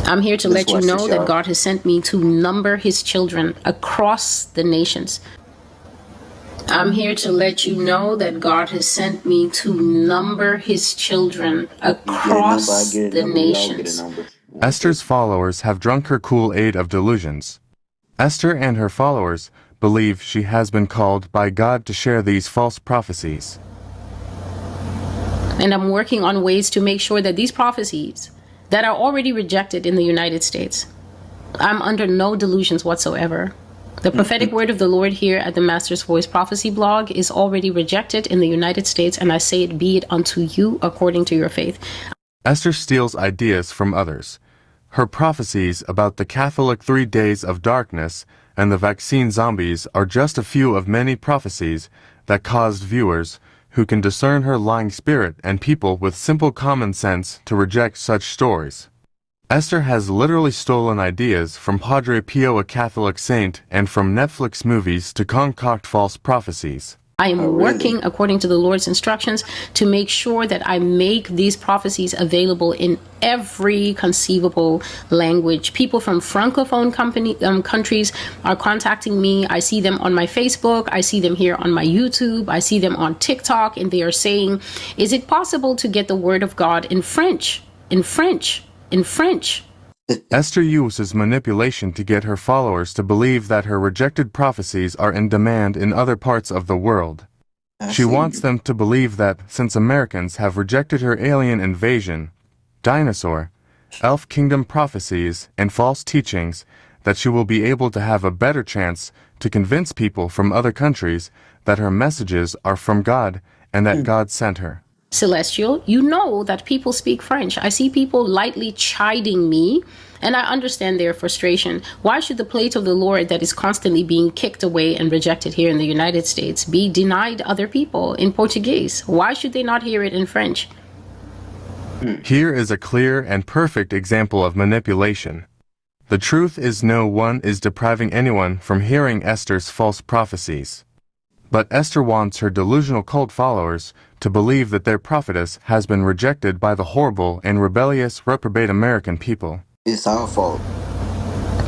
I'm here to let you watch the know that show. God has sent me to number his children across the nations. I'm here to let you know that God has sent me to number his children across Get a the number. We all get a nations. number. Esther's followers have drunk her Kool-Aid of delusions. Esther and her followers believe she has been called by God to share these false prophecies. And I'm working on ways to make sure that these prophecies that are already rejected in the United States, I'm under no delusions whatsoever. The prophetic word of the Lord here at the Master's Voice Prophecy blog is already rejected in the United States, and I say it be it unto you according to your faith. Esther steals ideas from others. Her prophecies about the Catholic 3 days of darkness and the vaccine zombies are just a few of many prophecies that caused viewers who can discern her lying spirit and people with simple common sense to reject such stories. Esther has literally stolen ideas from Padre Pio, a Catholic saint, and from Netflix movies to concoct false prophecies. I am working according to the Lord's instructions to make sure that I make these prophecies available in every conceivable language. People from Francophone countries are contacting me. I see them on my Facebook. I see them here on my YouTube. I see them on TikTok, and they are saying, is it possible to get the word of God in French? In French? In French? Esther uses manipulation to get her followers to believe that her rejected prophecies are in demand in other parts of the world. She wants them to believe that since Americans have rejected her alien invasion, dinosaur, elf kingdom prophecies, and false teachings, that she will be able to have a better chance to convince people from other countries that her messages are from God and that God sent her. Celestial, you know that people speak French. I see people lightly chiding me, and I understand their frustration. Why should the plate of the Lord that is constantly being kicked away and rejected here in the United States be denied other people in Portuguese? Why should they not hear it in French? Here is a clear and perfect example of manipulation. The truth is no one is depriving anyone from hearing Esther's false prophecies. But Esther wants her delusional cult followers to believe that their prophetess has been rejected by the horrible and rebellious reprobate American people. It's our fault.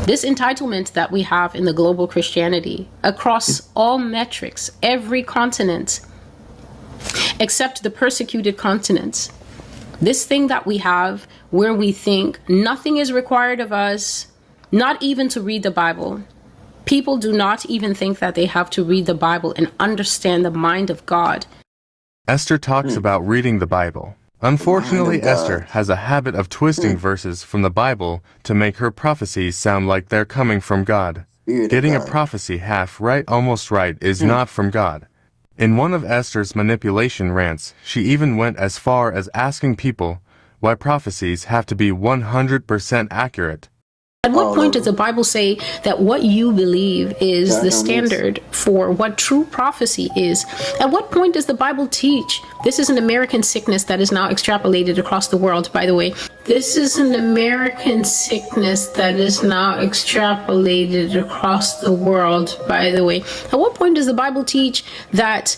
This entitlement that we have in the global Christianity across all metrics, every continent, except the persecuted continents. This thing that we have where we think nothing is required of us, not even to read the Bible. People do not even think that they have to read the Bible and understand the mind of God. Esther talks about reading the Bible. Unfortunately, Esther has a habit of twisting verses from the Bible to make her prophecies sound like they're coming from God. Getting a prophecy half right, almost right, is not from God. In one of Esther's manipulation rants, she even went as far as asking people why prophecies have to be 100% accurate. At what point does the Bible say that what you believe is the standard for what true prophecy is? At what point does the Bible teach? This is an American sickness that is now extrapolated across the world, by the way. This is an American sickness that is now extrapolated across the world, by the way. At what point does the Bible teach that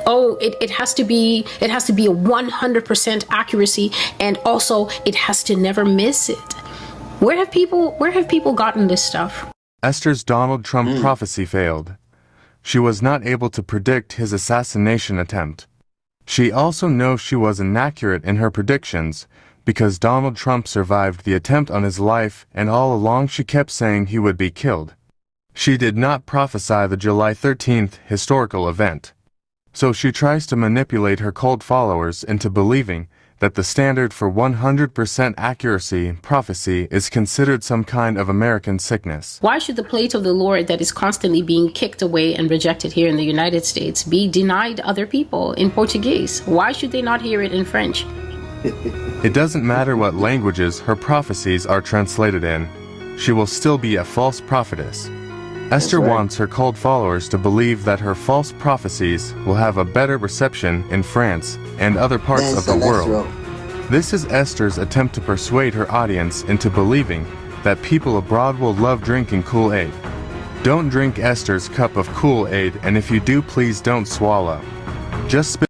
it has to be a 100% accuracy, and also it has to never miss it? Where have people gotten this stuff? Esther's Donald Trump prophecy failed. She was not able to predict his assassination attempt. She also knows she was inaccurate in her predictions because Donald Trump survived the attempt on his life, and all along she kept saying he would be killed. She did not prophesy the July 13th historical event. So she tries to manipulate her cult followers into believing that the standard for 100% accuracy prophecy is considered some kind of American sickness. Why should the plate of the Lord that is constantly being kicked away and rejected here in the United States be denied other people in Portuguese? Why should they not hear it in French? It doesn't matter what languages her prophecies are translated in. She will still be a false prophetess. Esther wants her cult followers to believe that her false prophecies will have a better reception in France and other parts of the world. This is Esther's attempt to persuade her audience into believing that people abroad will love drinking Kool-Aid. Don't drink Esther's cup of Kool-Aid, and if you do, please don't swallow. Just spit